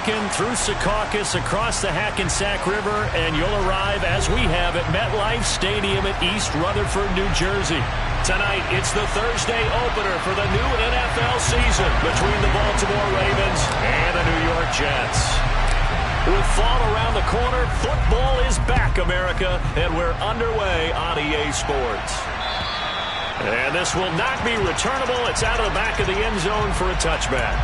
walking through Secaucus, across the Hackensack River, and you'll arrive, as we have, at MetLife Stadium in East Rutherford, New Jersey. Tonight, it's the Thursday opener for the new NFL season between the Baltimore Ravens and the New York Jets. With fall around the corner, football is back, America, and we're underway on EA Sports. And this will not be returnable. It's out of the back of the end zone for a touchback.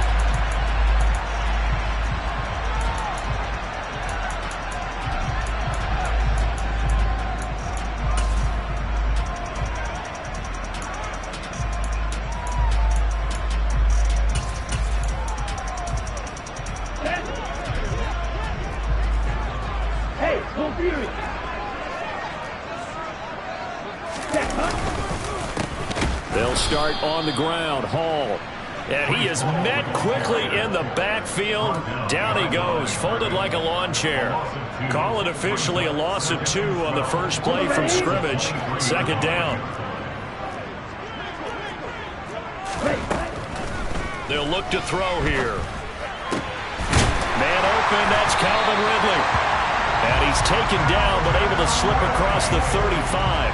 They'll start on the ground. Hall. And he is met quickly in the backfield. Down he goes, folded like a lawn chair. Call it officially a loss of 2 on the first play from scrimmage. Second down. They'll look to throw here. Man open, that's Calvin Ridley. And he's taken down, but able to slip across the 35.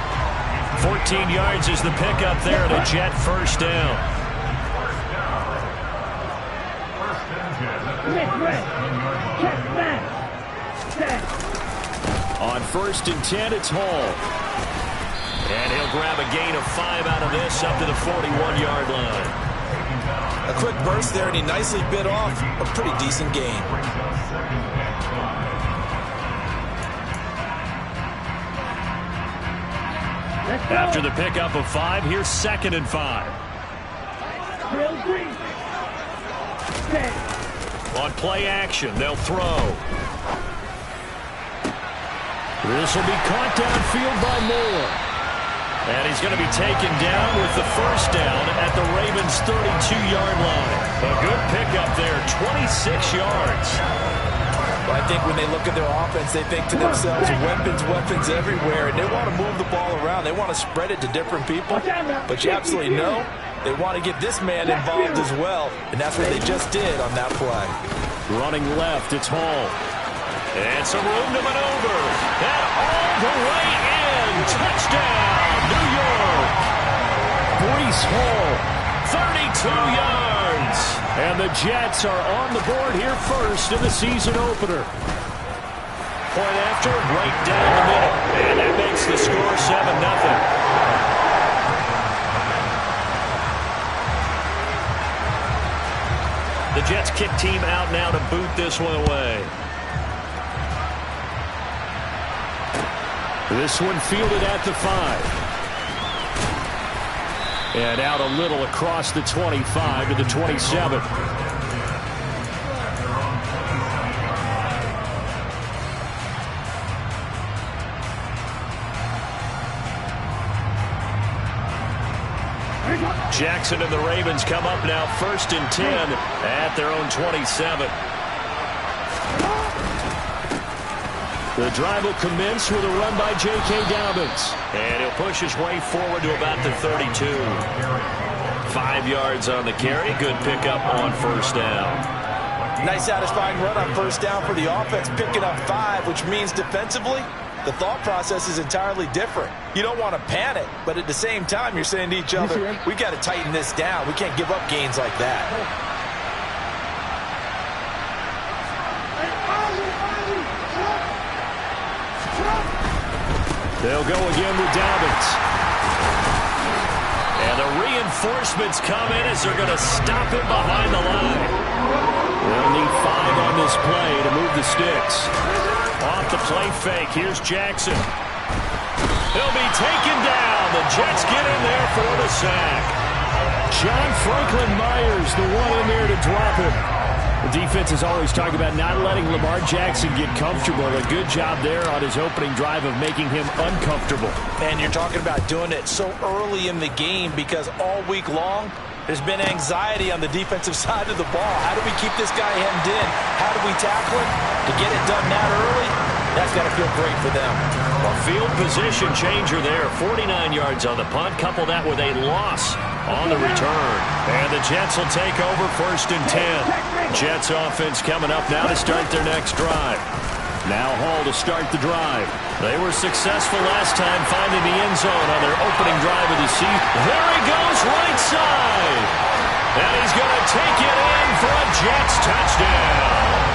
14 yards is the pickup there, and a Jet first down. On 1st and 10, it's Hall. And he'll grab a gain of 5 out of this up to the 41-yard line. A quick burst there, and he nicely bit off a pretty decent gain. After the pickup of 5, here's 2nd and 5. On play action, they'll throw. This will be caught downfield by Moore. And he's going to be taken down with the first down at the Ravens' 32-yard line. A good pickup there, 26 yards. Well, I think when they look at their offense, they think to themselves, weapons everywhere, and they want to move the ball around. They want to spread it to different people. But you absolutely know they want to get this man involved as well, and that's what they just did on that play. Running left, it's Hall. And some room to maneuver. And all the way in. Touchdown, New York. Breece Hall, 32 yards. And the Jets are on the board here first in the season opener. Point after, right down the middle. And that makes the score 7-0. The Jets kick team out now to boot this one away. This one fielded at the 5. And out a little across the 25 to the 27. Jackson and the Ravens come up now 1st and 10 at their own 27. The drive will commence with a run by J.K. Dobbins. And he'll push his way forward to about the 32. 5 yards on the carry. Good pickup on first down. Nice satisfying run on first down for the offense, picking up 5, which means defensively, the thought process is entirely different. You don't want to panic, but at the same time, you're saying to each other, we got to tighten this down. We can't give up gains like that. They'll go again with Dobbins. And the reinforcements come in as they're going to stop him behind the line. They'll need 5 on this play to move the sticks. Off the play fake, here's Jackson. He'll be taken down. The Jets get in there for the sack. John Franklin Myers, the one in there to drop him. The defense is always talking about not letting Lamar Jackson get comfortable. A good job there on his opening drive of making him uncomfortable. And you're talking about doing it so early in the game because all week long, there's been anxiety on the defensive side of the ball. How do we keep this guy hemmed in? How do we tackle him? To get it done that early, that's got to feel great for them. A field position changer there. 49 yards on the punt. Couple that with a loss on the return. And the Jets will take over 1st and 10. Jets offense coming up now to start their next drive. Now Hall to start the drive. They were successful last time finding the end zone on their opening drive of the season. There he goes, right side. And he's going to take it in for a Jets touchdown.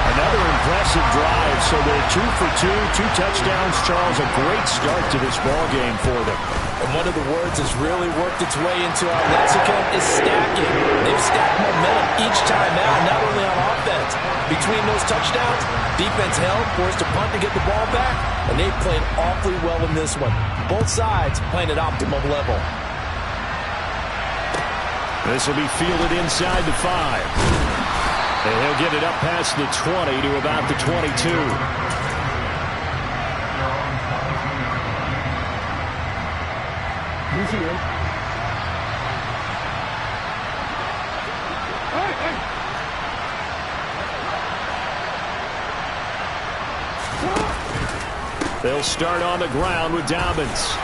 Another impressive drive, so they're 2 for 2, 2 touchdowns. Charles, a great start to this ball game for them. And one of the words that's really worked its way into our lexicon is stacking. They've stacked momentum each time out, not only on offense. Between those touchdowns, defense held, forced a punt to get the ball back, and they played awfully well in this one. Both sides playing at optimum level. This will be fielded inside the 5. And he'll get it up past the 20 to about the 22. They'll start on the ground with Dobbins.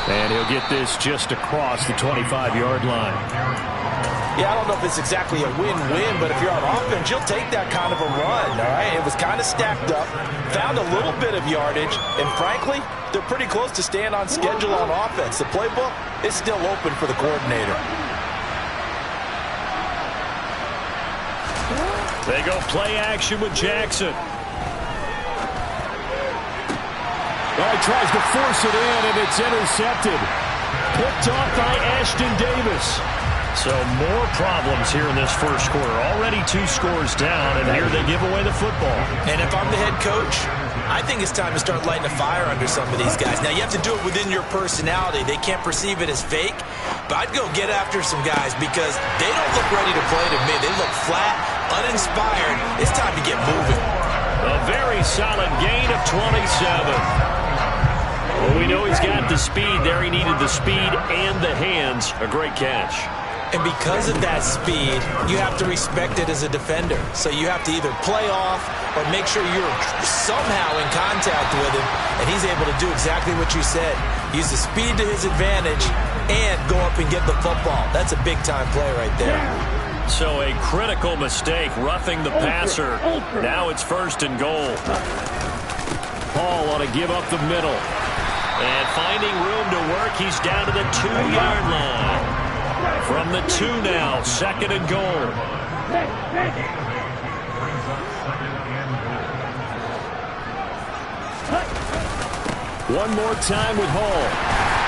And he'll get this just across the 25-yard line. Yeah, I don't know if it's exactly a win-win, but if you're on offense, you'll take that kind of a run, all right? It was kind of stacked up, found a little bit of yardage, and frankly, they're pretty close to staying on schedule on offense. The playbook is still open for the coordinator. They go play action with Jackson. Well, he tries to force it in, and it's intercepted. Picked off by Ashton Davis. So more problems here in this first quarter. Already 2 scores down, and here they give away the football. And if I'm the head coach, I think it's time to start lighting a fire under some of these guys. Now, you have to do it within your personality. They can't perceive it as fake, but I'd go get after some guys because they don't look ready to play to me. They look flat, uninspired. It's time to get moving. A very solid gain of 27. Well, we know he's got the speed there. He needed the speed and the hands. A great catch. And because of that speed, you have to respect it as a defender. So you have to either play off or make sure you're somehow in contact with him. And he's able to do exactly what you said. Use the speed to his advantage and go up and get the football. That's a big-time play right there. So a critical mistake, roughing the passer. Now it's 1st and goal. Paul ought to give up the middle. And finding room to work, he's down to the 2-yard line. From the 2 now, 2nd and goal. One more time with Hall.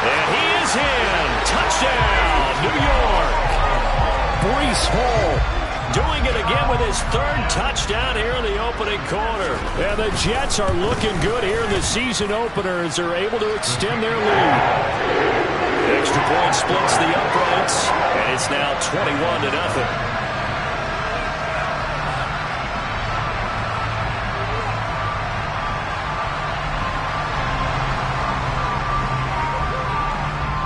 And he is in. Touchdown, New York. Breece Hall doing it again with his 3rd touchdown here in the opening quarter. And the Jets are looking good here in the season opener as they're able to extend their lead. Extra point splits the uprights, and it's now 21-0.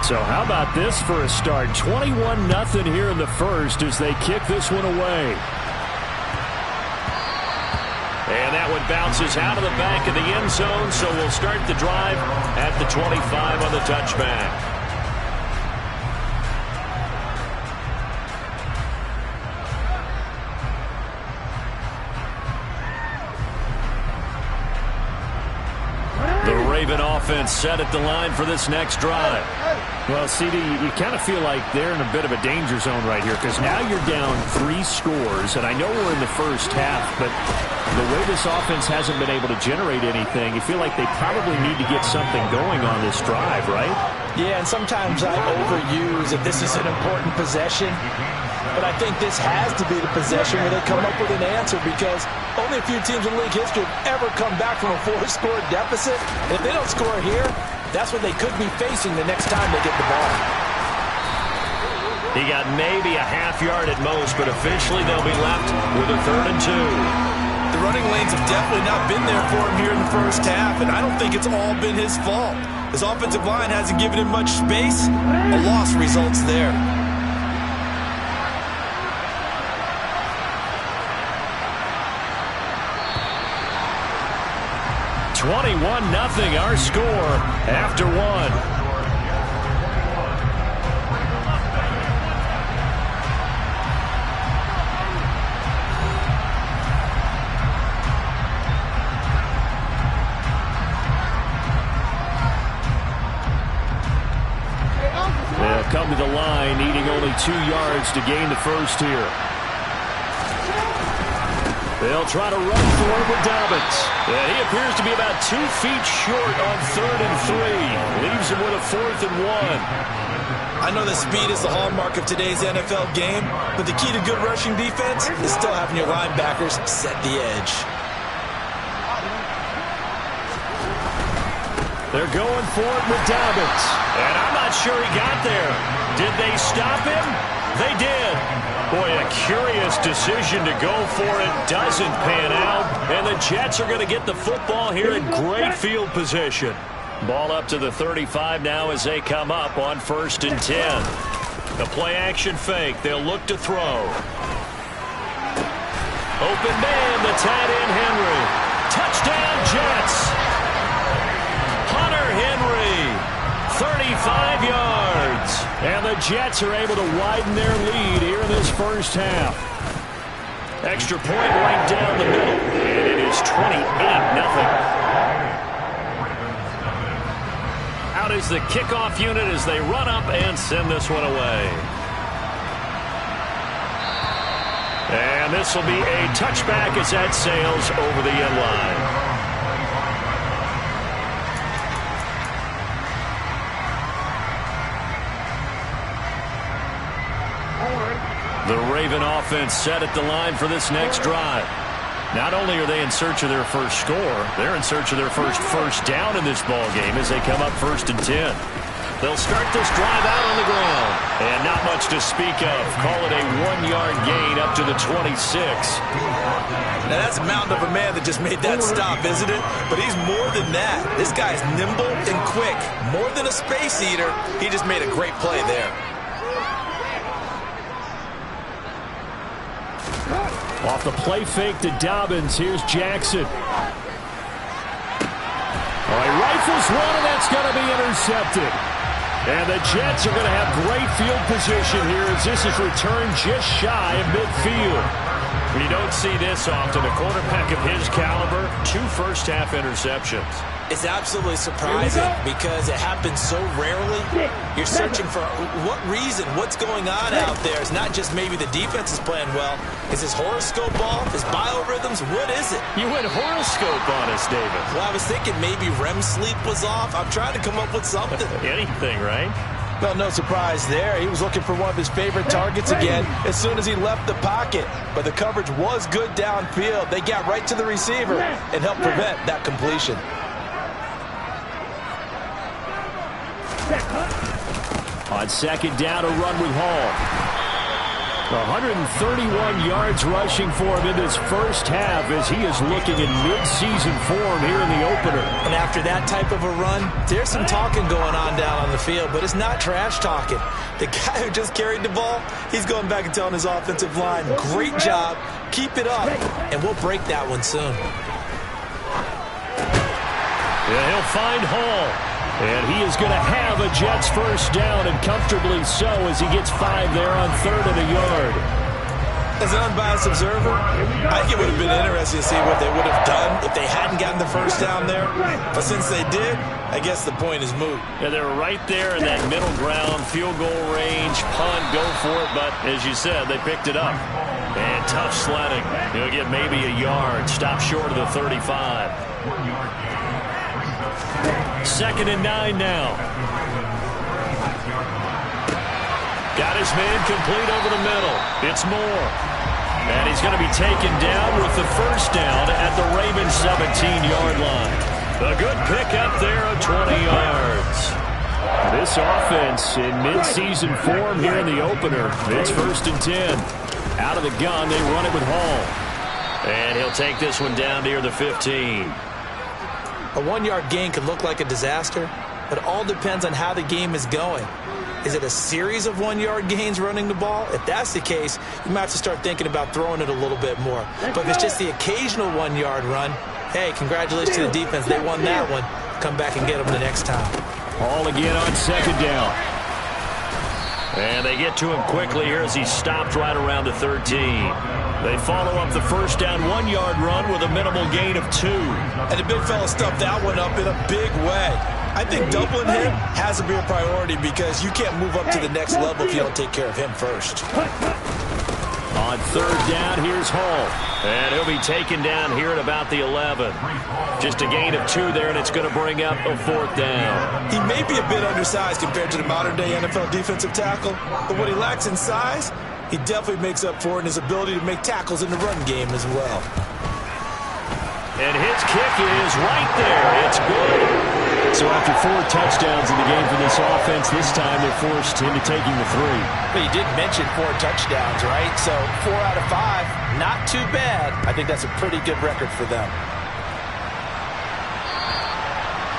So how about this for a start? 21-0 here in the first as they kick this one away. And that one bounces out of the back of the end zone, so we'll start the drive at the 25 on the touchback. Raven offense set at the line for this next drive. Well, CD, you kind of feel like they're in a bit of a danger zone right here because now you're down 3 scores, and I know we're in the first half, but the way this offense hasn't been able to generate anything, you feel like they probably need to get something going on this drive, right? Yeah, and sometimes I overuse if this is an important possession. But I think this has to be the possession where they come up with an answer because only a few teams in league history have ever come back from a 4-score deficit. And if they don't score here, that's what they could be facing the next time they get the ball. He got maybe a half yard at most, but officially they'll be left with a 3rd and 2. The running lanes have definitely not been there for him here in the first half, and I don't think it's all been his fault. His offensive line hasn't given him much space. A loss results there. 21-0 our score after 1. only 2 yards to gain the first here. They'll try to run for it with Dobbins. And he appears to be about 2 feet short on 3rd and 3. Leaves him with a 4th and 1. I know that speed is the hallmark of today's NFL game, but the key to good rushing defense is still having your linebackers set the edge. They're going for it with Dobbins. And I'm not sure he got there. Did they stop him? They did. Boy, a curious decision to go for it. Doesn't pan out. And the Jets are going to get the football here in great field position. Ball up to the 35 now as they come up on 1st and 10. The play-action fake. They'll look to throw. Open man, the tight end, Henry. Touchdown, Jets. Hunter Henry, 35 yards. And the Jets are able to widen their lead here in this first half. Extra point right down the middle. And it is 28-0. Out is the kickoff unit as they run up and send this one away. And this will be a touchback as that sails over the end line. The Raven offense set at the line for this next drive. Not only are they in search of their first score, they're in search of their first down in this ball game as they come up 1st and 10. They'll start this drive out on the ground. And not much to speak of. Call it a 1-yard gain up to the 26. Now that's a mountain of a man that just made that stop, isn't it? But he's more than that. This guy's nimble and quick. More than a space eater, he just made a great play there. Off the play fake to Dobbins. Here's Jackson. Oh, he rifles one, and that's going to be intercepted. And the Jets are going to have great field position here as this is returned just shy of midfield. You don't see this often. A quarterback of his caliber, 2 first-half interceptions. It's absolutely surprising because it happens so rarely. You're searching for what reason, what's going on out there. It's not just maybe the defense is playing well. Is his horoscope off? His biorhythms? What is it? You went horoscope on us, David. Well, I was thinking maybe REM sleep was off. I'm trying to come up with something. Anything, right? Well, no surprise there. He was looking for one of his favorite targets again as soon as he left the pocket. But the coverage was good downfield. They got right to the receiver and helped prevent that completion. On 2nd down, a run with Hall. 131 yards rushing for him in this first half as he is looking in mid-season form here in the opener. And after that type of a run, there's some talking going on down on the field, but it's not trash talking. The guy who just carried the ball, he's going back and telling his offensive line, great job, keep it up, and we'll break that one soon. Yeah, he'll find Hall. And he is going to have a Jets first down, and comfortably so as he gets 5 there on 3rd and a yard. As an unbiased observer, I think it would have been interesting to see what they would have done if they hadn't gotten the first down there. But since they did, I guess the point is moot. Yeah, they were right there in that middle ground, field goal range, punt, go for it. But as you said, they picked it up. And tough sledding. He'll get maybe a yard, stop short of the 35. 2nd and 9 now. Got his man complete over the middle. It's Moore. And he's going to be taken down with the first down at the Ravens 17-yard line. A good pickup there of 20 yards. This offense in midseason form here in the opener. It's 1st and 10. Out of the gun, they run it with Hall. And he'll take this one down near the 15. A 1-yard gain could look like a disaster, but it all depends on how the game is going. Is it a series of 1-yard gains running the ball? If that's the case, you might have to start thinking about throwing it a little bit more. But if it's just the occasional 1-yard run, hey, congratulations to the defense. They won that one. Come back and get them the next time. Hall again on 2nd down. And they get to him quickly here as he stopped right around the 13. They follow up the first down 1-yard run with a minimal gain of 2. And the big fella stuffed that one up in a big way. I think doubling him has to be a priority because you can't move up to the next level if you don't take care of him first. On third down, here's Hall. And he'll be taken down here at about the 11. Just a gain of 2 there, and it's going to bring up a 4th down. He may be a bit undersized compared to the modern-day NFL defensive tackle, but what he lacks in size, he definitely makes up for it in his ability to make tackles in the run game as well. And his kick is right there. It's good. So after 4 touchdowns in the game for this offense, this time they're forced into taking the 3. But you did mention 4 touchdowns, right? So 4 out of 5, not too bad. I think that's a pretty good record for them.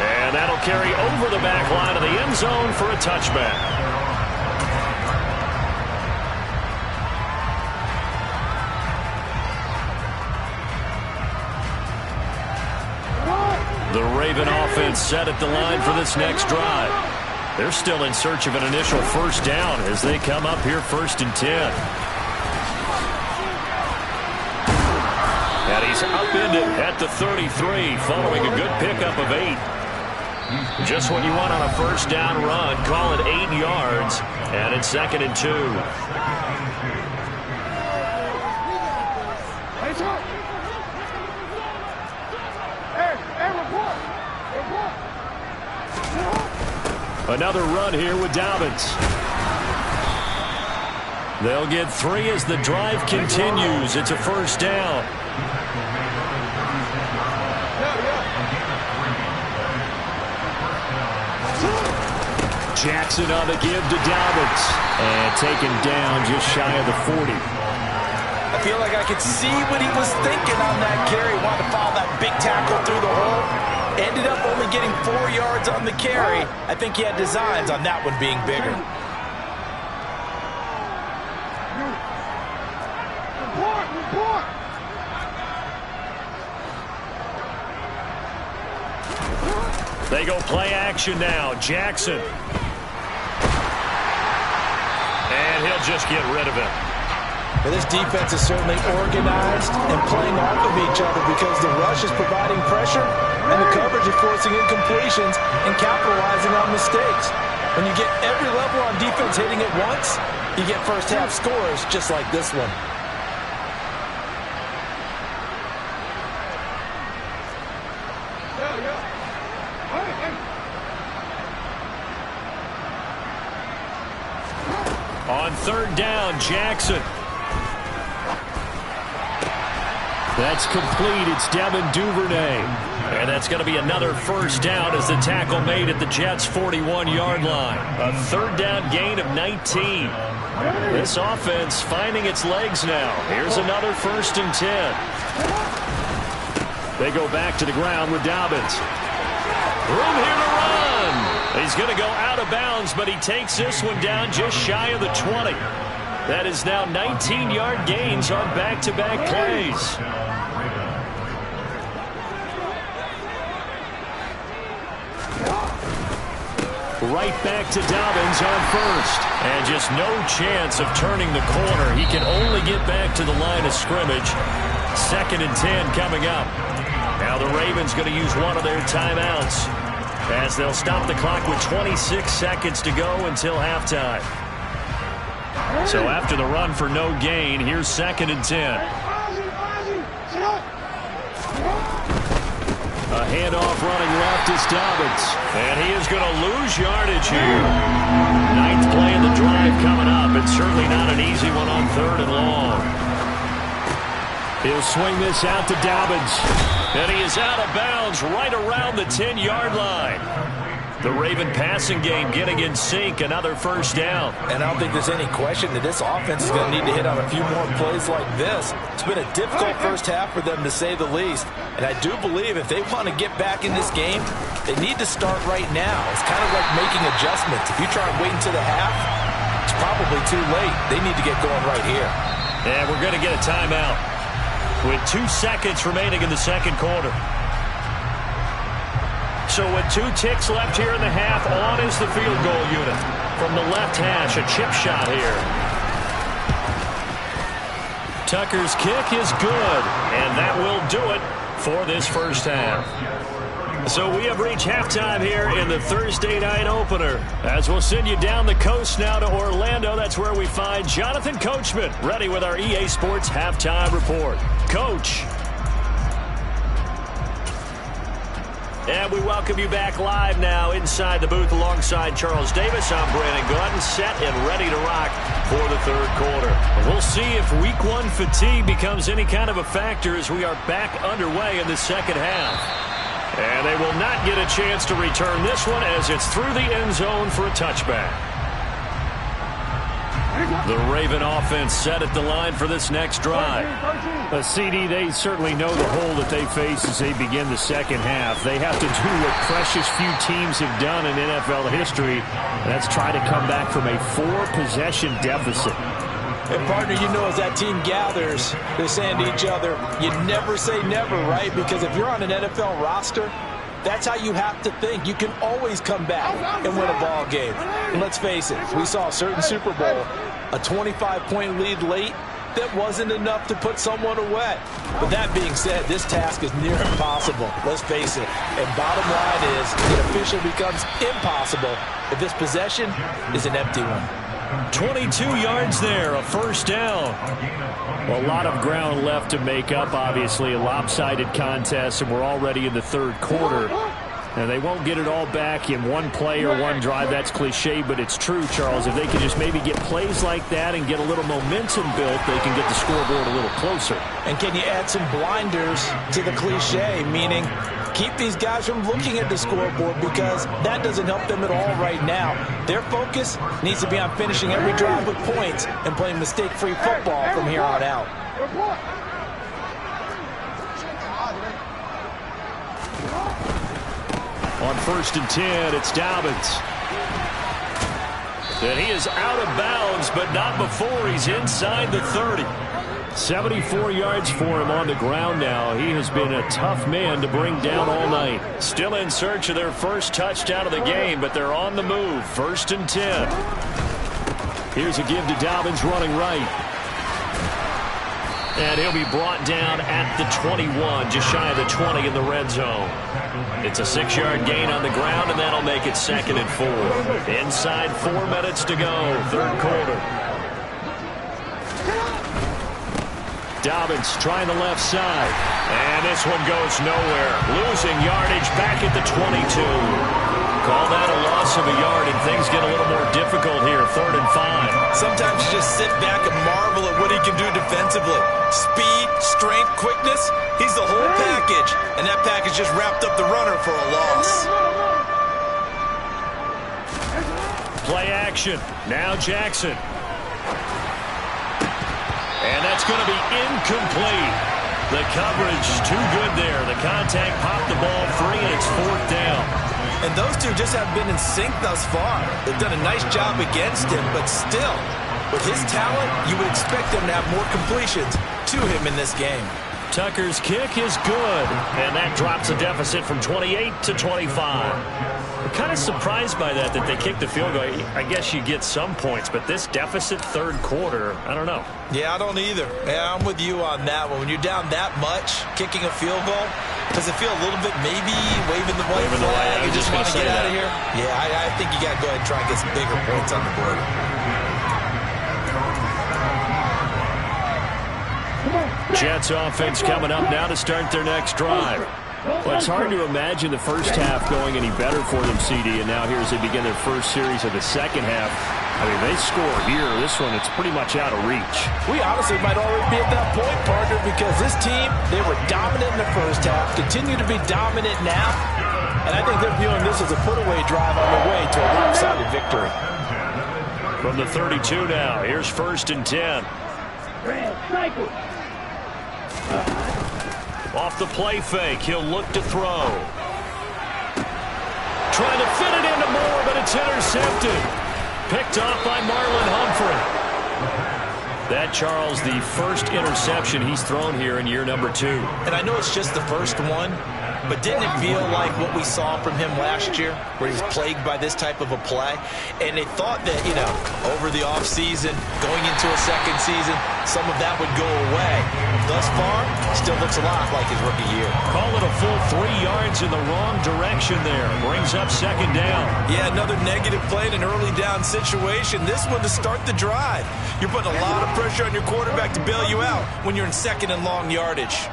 And that'll carry over the back line of the end zone for a touchback. The Raven offense set at the line for this next drive. They're still in search of an initial first down as they come up here 1st and 10. And he's upended at the 33 following a good pickup of 8. Just what you want on a first down run. Call it 8 yards. And it's 2nd and 2. Another run here with Dobbins. They'll get 3 as the drive continues. It's a first down. Jackson on the give to Dobbins. And taken down just shy of the 40. I feel like I could see what he was thinking on that carry. Wanted to follow that big tackle through the hole. Ended up only getting 4 yards on the carry. I think he had designs on that one being bigger. They go play action now. Jackson. And he'll just get rid of it. Well, this defense is certainly organized and playing off of each other because the rush is providing pressure and the coverage is forcing incompletions and capitalizing on mistakes. When you get every level on defense hitting it once, you get first half scores just like this one. On third down, Jackson. That's complete. It's Devin Duvernay. And that's going to be another first down as the tackle made at the Jets' 41-yard line. A third down gain of 19. This offense finding its legs now. Here's another 1st and 10. They go back to the ground with Dobbins. Room here to run. He's going to go out of bounds, but he takes this one down just shy of the 20. That is now 19-yard gains on back-to-back plays. Right back to Dobbins on first. And just no chance of turning the corner. He can only get back to the line of scrimmage. 2nd and 10 coming up. Now the Ravens going to use one of their timeouts as they'll stop the clock with 26 seconds to go until halftime. So after the run for no gain, here's 2nd and 10. A handoff running left is Dobbins. And he is going to lose yardage here. 9th play of the drive coming up. It's certainly not an easy one on 3rd and long. He'll swing this out to Dobbins. And he is out of bounds right around the 10-yard line. The Raven passing game getting in sync, another first down. And I don't think there's any question that this offense is going to need to hit on a few more plays like this. It's been a difficult first half for them, to say the least. And I do believe if they want to get back in this game, they need to start right now. It's kind of like making adjustments. If you try and wait until the half, it's probably too late. They need to get going right here. And we're going to get a timeout with 2 seconds remaining in the second quarter. So with 2 ticks left here in the half, on is the field goal unit. From the left hash, a chip shot here. Tucker's kick is good, and that will do it for this first half. So we have reached halftime here in the Thursday night opener. As we'll send you down the coast now to Orlando, that's where we find Jonathan Coachman ready with our EA Sports halftime report. Coach. And we welcome you back live now inside the booth alongside Charles Davis. I'm Brandon Gordon, set and ready to rock for the third quarter. We'll see if week one fatigue becomes any kind of a factor as we are back underway in the second half. And they will not get a chance to return this one as it's through the end zone for a touchback. The Raven offense set at the line for this next drive. CD, they certainly know the hole that they face as they begin the second half. They have to do what precious few teams have done in NFL history. That's try to come back from a 4-possession deficit. And, partner, you know, as that team gathers, they're saying to each other, you never say never, right? Because if you're on an NFL roster, that's how you have to think. You can always come back and win a ball game. And let's face it, we saw a certain Super Bowl, a 25-point lead late, that wasn't enough to put someone away. But that being said, this task is near impossible. Let's face it. And bottom line is, it officially becomes impossible if this possession is an empty one. 22 yards there, a first down. Well, a lot of ground left to make up, obviously. A lopsided contest, and we're already in the third quarter. And they won't get it all back in one play or one drive. That's cliche, but it's true, Charles. If they can just maybe get plays like that and get a little momentum built, they can get the scoreboard a little closer. And can you add some blinders to the cliche, meaning keep these guys from looking at the scoreboard because that doesn't help them at all right now. Their focus needs to be on finishing every drive with points and playing mistake-free football from here on out. On 1st and 10, it's Dobbins. And he is out of bounds, but not before he's inside the 30. 74 yards for him on the ground now. He has been a tough man to bring down all night. Still in search of their first touchdown of the game, but they're on the move. 1st and 10. Here's a give to Dobbins running right. And he'll be brought down at the 21, just shy of the 20 in the red zone. It's a 6-yard gain on the ground, and that'll make it 2nd and 4. Inside 4 minutes to go, third quarter. Dobbins trying the left side. And this one goes nowhere. Losing yardage back at the 22. Call that a loss of a yard, and things get a little more difficult here. 3rd and 5. Sometimes you just sit back and marvel at what he can do defensively. Speed, strength, quickness. He's the whole package. And that package just wrapped up the runner for a loss. Play action. Now Jackson. And that's going to be incomplete. The coverage too good there. The contact popped the ball free, and it's 4th down. And those two just have been in sync thus far. They've done a nice job against him, but still, with his talent, you would expect him to have more completions to him in this game. Tucker's kick is good, and that drops the deficit from 28 to 25. I'm kind of surprised by that they kicked the field goal. I guess you get some points, but this deficit third quarter, I don't know. Yeah, I don't either. Yeah, I'm with you on that one. When you're down that much, kicking a field goal, does it feel a little bit maybe waving the white flag? You just want to get out of here? Yeah, I think you got to go ahead and try and get some bigger points on the board. Jets offense coming up now to start their next drive. Well, it's hard to imagine the first half going any better for them, CD, and now here as they begin their first series of the second half. I mean, they score here. This one, it's pretty much out of reach. We honestly might already be at that point, partner, because this team, they were dominant in the first half, continue to be dominant now, and I think they're viewing this as a put-away drive on the way to a lopsided victory. From the 32 now, here's 1st and 10. Off the play fake, he'll look to throw. Trying to fit it into Moore, but it's intercepted. Picked off by Marlon Humphrey. That, Charles, the first interception he's thrown here in year number 2. And I know it's just the first one, but didn't it feel like what we saw from him last year, where he was plagued by this type of a play? And they thought that, you know, over the offseason, going into a second season, some of that would go away. Thus far, still looks a lot like his rookie year. Call it a full 3 yards in the wrong direction there. Brings up second down. Yeah, another negative play in an early down situation. This one to start the drive. You're putting a lot of pressure on your quarterback to bail you out when you're in second and long yardage.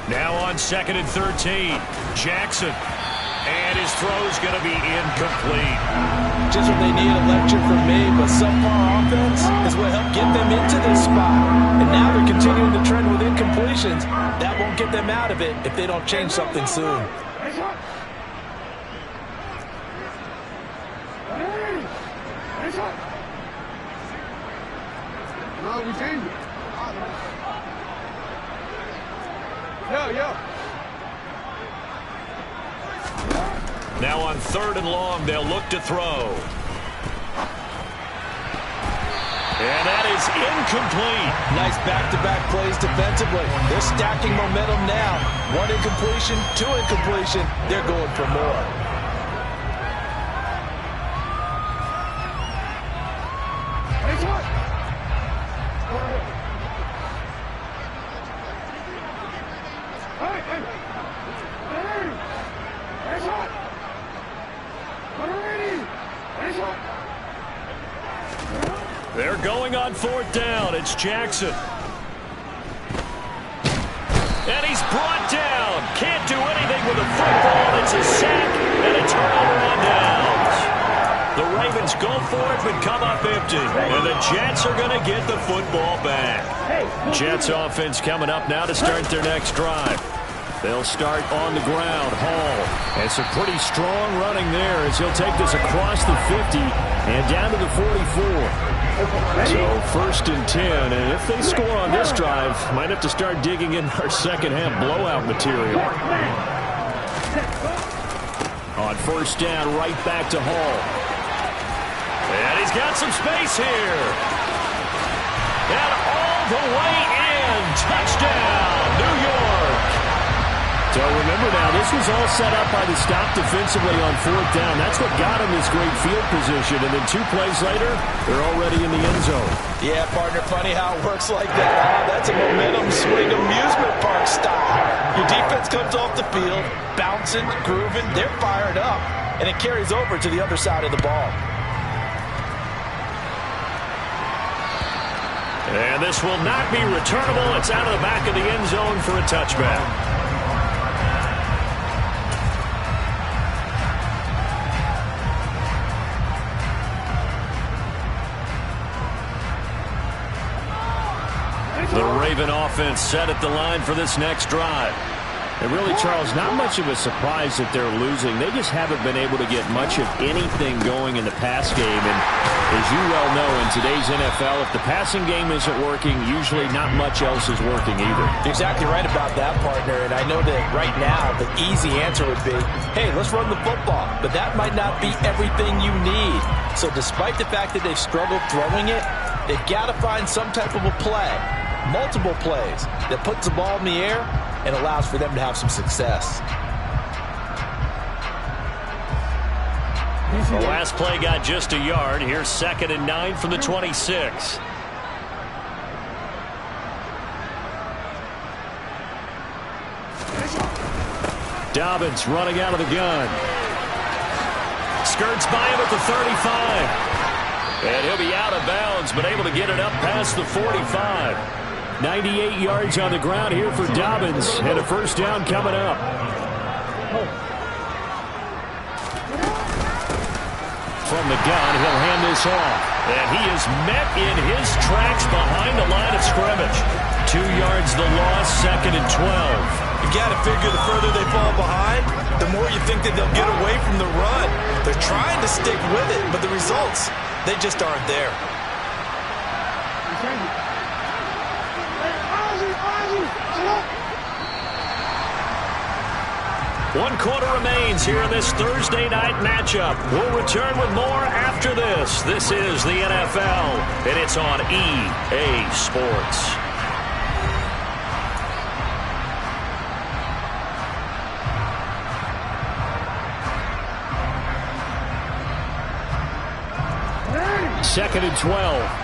Now on 2nd and 13, Jackson. And his throw's going to be incomplete. Just what they need, a lecture from me, but subpar offense is what helped get them into this spot. And now they're continuing to trend with incompletions. That won't get them out of it if they don't change something soon. Now on 3rd and long, they'll look to throw. And that is incomplete. Nice back-to-back plays defensively. They're stacking momentum now. 1 incompletion, 2 incompletion. They're going for more. They're going on 4th down. It's Jackson. And he's brought down. Can't do anything with the football. It's a sack and a turnover on downs. The Ravens go for it but come up empty. And the Jets are going to get the football back. Jets offense coming up now to start their next drive. They'll start on the ground. Hall. And some pretty strong running there as he'll take this across the 50 and down to the 44. So 1st and 10, and if they score on this drive, might have to start digging in our second half blowout material. On 1st down, right back to Hall. And he's got some space here. And all the way in. Touchdown, New York. So remember now, this was all set up by the stop defensively on 4th down. That's what got him this great field position. And then 2 plays later, they're already in the end zone. Yeah, partner, funny how it works like that. Huh? That's a momentum swing amusement park style. Your defense comes off the field, bouncing, grooving, they're fired up, and it carries over to the other side of the ball. And this will not be returnable. It's out of the back of the end zone for a touchback. The Raven offense set at the line for this next drive. And really, Charles, not much of a surprise that they're losing. They just haven't been able to get much of anything going in the pass game. And as you well know, in today's NFL, if the passing game isn't working, usually not much else is working either. Exactly right about that, partner. And I know that right now the easy answer would be, hey, let's run the football. But that might not be everything you need. So despite the fact that they've struggled throwing it, they've got to find some type of a play. Multiple plays that puts the ball in the air and allows for them to have some success. The last play got just a yard. Here's 2nd and 9 from the 26. Dobbins running out of the gun. Skirts by him at the 35. And he'll be out of bounds, but able to get it up past the 45. 98 yards on the ground here for Dobbins, and a 1st down coming up. From the gun, he'll hand this off. And he is met in his tracks behind the line of scrimmage. 2 yards the loss, 2nd and 12. You got to figure the further they fall behind, the more you think that they'll get away from the run. They're trying to stick with it, but the results, they just aren't there. 1 quarter remains here in this Thursday night matchup. We'll return with more after this. This is the NFL, and it's on EA Sports. Second and 12.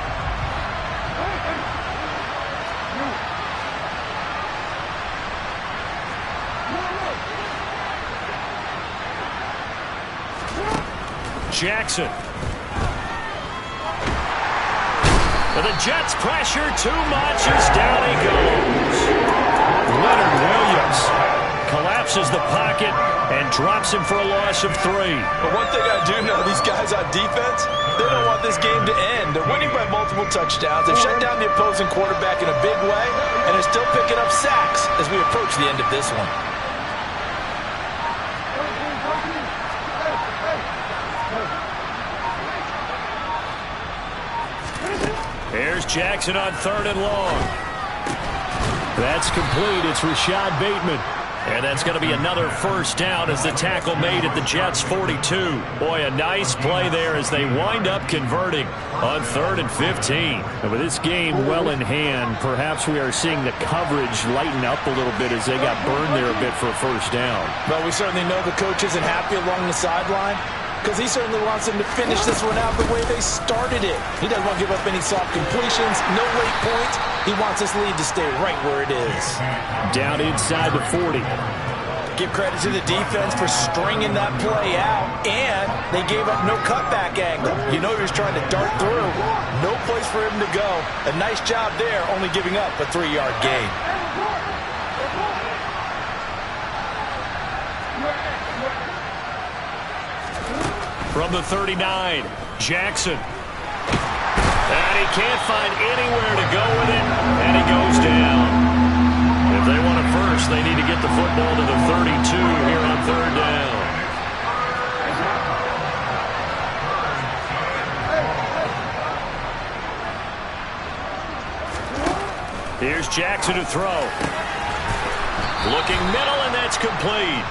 Jackson. But the Jets pressure too much as down he goes. Leonard Williams collapses the pocket and drops him for a loss of 3. But one thing I do know, these guys on defense, they don't want this game to end. They're winning by multiple touchdowns. They've shut down the opposing quarterback in a big way, and they're still picking up sacks as we approach the end of this one. Here's Jackson on 3rd and long. That's complete. It's Rashad Bateman. And that's going to be another first down as the tackle made at the Jets' 42. Boy, a nice play there as they wind up converting on 3rd and 15. And with this game well in hand, perhaps we are seeing the coverage lighten up a little bit as they got burned there a bit for a first down. Well, we certainly know the coach isn't happy along the sideline, because he certainly wants them to finish this one out the way they started it. He doesn't want to give up any soft completions, no late points. He wants this lead to stay right where it is. Down inside the 40. Give credit to the defense for stringing that play out, and they gave up no cutback angle. You know he was trying to dart through. No place for him to go. A nice job there, only giving up a 3-yard gain. From the 39, Jackson. And he can't find anywhere to go with it, and he goes down. If they want it first, they need to get the football to the 32 here on 3rd down. Here's Jackson to throw. Looking middle, and that's complete.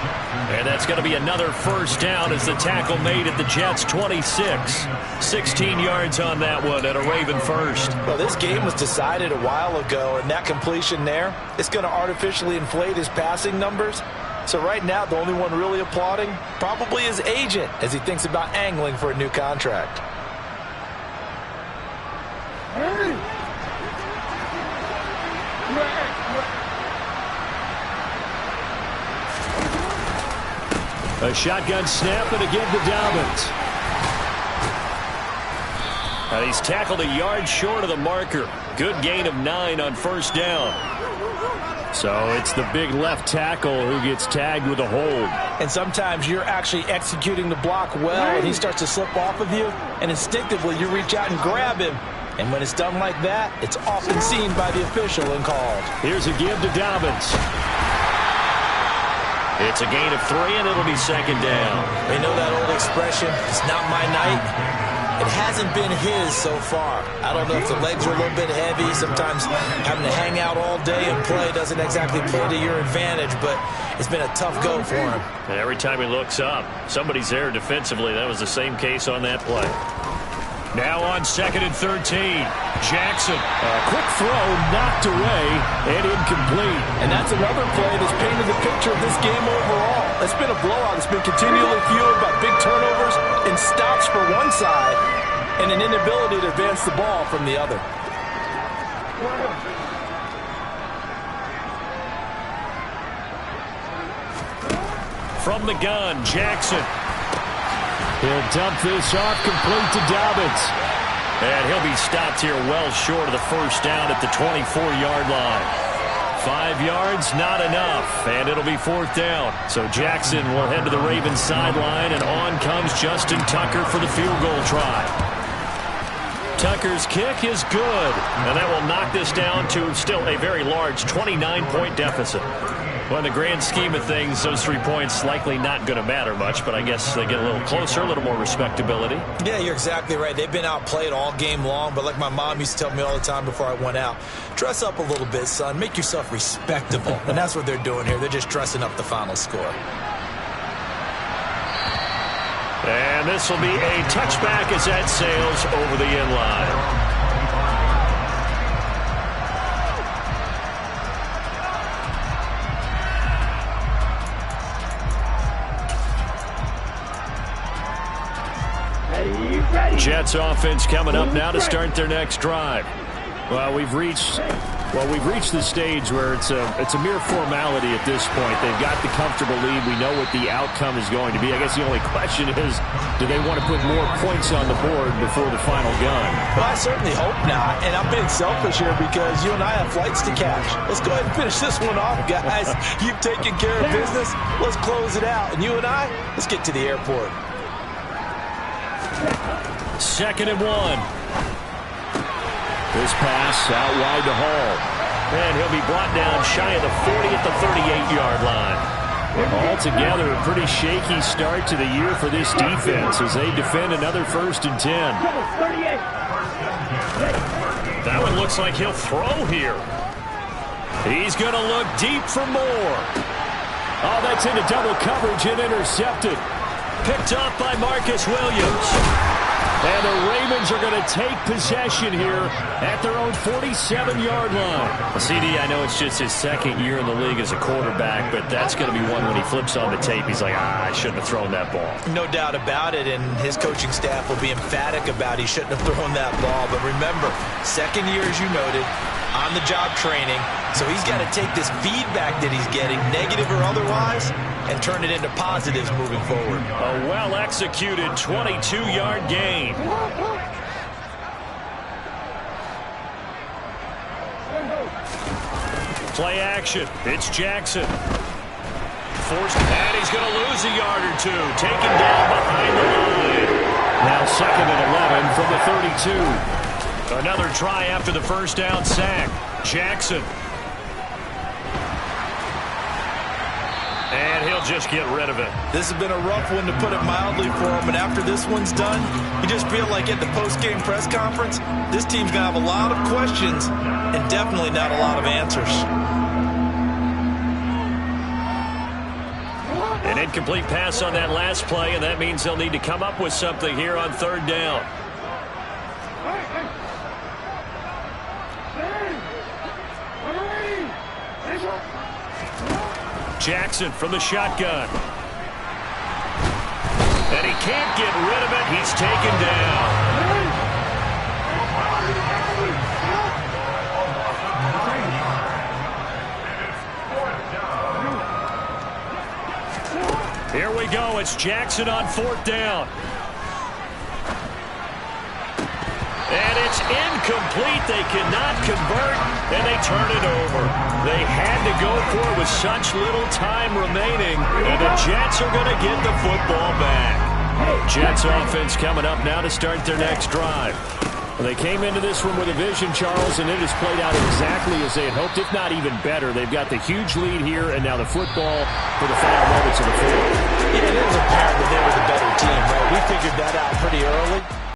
And that's going to be another first down as the tackle made at the Jets' 26. 16 yards on that one and a Raven first. Well, this game was decided a while ago, and that completion there is going to artificially inflate his passing numbers. So right now, the only one really applauding probably his agent as he thinks about angling for a new contract. A shotgun snap, and again to Dobbins. And he's tackled a yard short of the marker. Good gain of 9 on first down. So it's the big left tackle who gets tagged with a hold. And sometimes you're actually executing the block well, and he starts to slip off of you, and instinctively you reach out and grab him. And when it's done like that, it's often seen by the official and called. Here's a give to Dobbins. It's a gain of 3, and it'll be second down. They know that old expression, it's not my night. It hasn't been his so far. I don't know if the legs are a little bit heavy. Sometimes having to hang out all day and play doesn't exactly play to your advantage, but it's been a tough go for him. And every time he looks up, somebody's there defensively. That was the same case on that play. Now on 2nd and 13, Jackson. A quick throw knocked away and incomplete. And that's another play that's painted the picture of this game overall. It's been a blowout. It's been continually fueled by big turnovers and stops for one side and an inability to advance the ball from the other. From the gun, Jackson. He'll dump this off complete to Dobbins. And he'll be stopped here well short of the first down at the 24-yard line. 5 yards, not enough, and it'll be 4th down. So Jackson will head to the Ravens sideline, and on comes Justin Tucker for the field goal try. Tucker's kick is good, and that will knock this down to still a very large 29-point deficit. Well, in the grand scheme of things, those 3 points likely not going to matter much, but I guess they get a little closer, a little more respectability. Yeah, you're exactly right. They've been outplayed all game long, but like my mom used to tell me all the time before I went out, dress up a little bit, son. Make yourself respectable. And that's what they're doing here. They're just dressing up the final score. And this will be a touchback as that sails over the end line. Jets offense coming up now to start their next drive. Well, we've reached the stage where it's a mere formality at this point. They've got the comfortable lead. We know what the outcome is going to be. I guess the only question is, do they want to put more points on the board before the final gun? Well, I certainly hope not. And I'm being selfish here because you and I have flights to catch. Let's go ahead and finish this one off, guys. You've taken care of business. Let's close it out. And you and I, let's get to the airport. 2nd and 1. This pass out wide to Hall. And he'll be brought down shy of the 40 at the 38-yard line. Altogether, a pretty shaky start to the year for this defense as they defend another 1st and 10. That one looks like he'll throw here. He's going to look deep for more. Oh, that's into double coverage and intercepted. Picked up by Marcus Williams. And the Ravens are going to take possession here at their own 47-yard line. CD, I know it's just his 2nd year in the league as a quarterback, but that's going to be one when he flips on the tape. He's like, I shouldn't have thrown that ball. No doubt about it, and his coaching staff will be emphatic about he shouldn't have thrown that ball. But remember, 2nd year, as you noted, on-the-job training. So he's got to take this feedback that he's getting, negative or otherwise, and turn it into positives moving forward. A well-executed 22-yard gain. Play action. It's Jackson. Forced, and he's going to lose a yard or two. Taken down behind the line. Now 2nd and 11 from the 32. Another try after the 1st down sack. Jackson. And he'll just get rid of it. This has been a rough one, to put it mildly, for him. And after this one's done, you just feel like at the post-game press conference, this team's going to have a lot of questions and definitely not a lot of answers. An incomplete pass on that last play, and that means they'll need to come up with something here on 3rd down. Jackson from the shotgun. And he can't get rid of it. He's taken down. Here we go. It's Jackson on 4th down. And it's incomplete. They cannot convert, and they turn it over. They had to go for it with such little time remaining, and the Jets are going to get the football back. Jets offense coming up now to start their next drive. Well, they came into this one with a vision, Charles, and it has played out exactly as they had hoped, if not even better. They've got the huge lead here, and now the football for the final moments of the fourth. Yeah, it is apparent that they were the better team, right? We figured that out pretty early.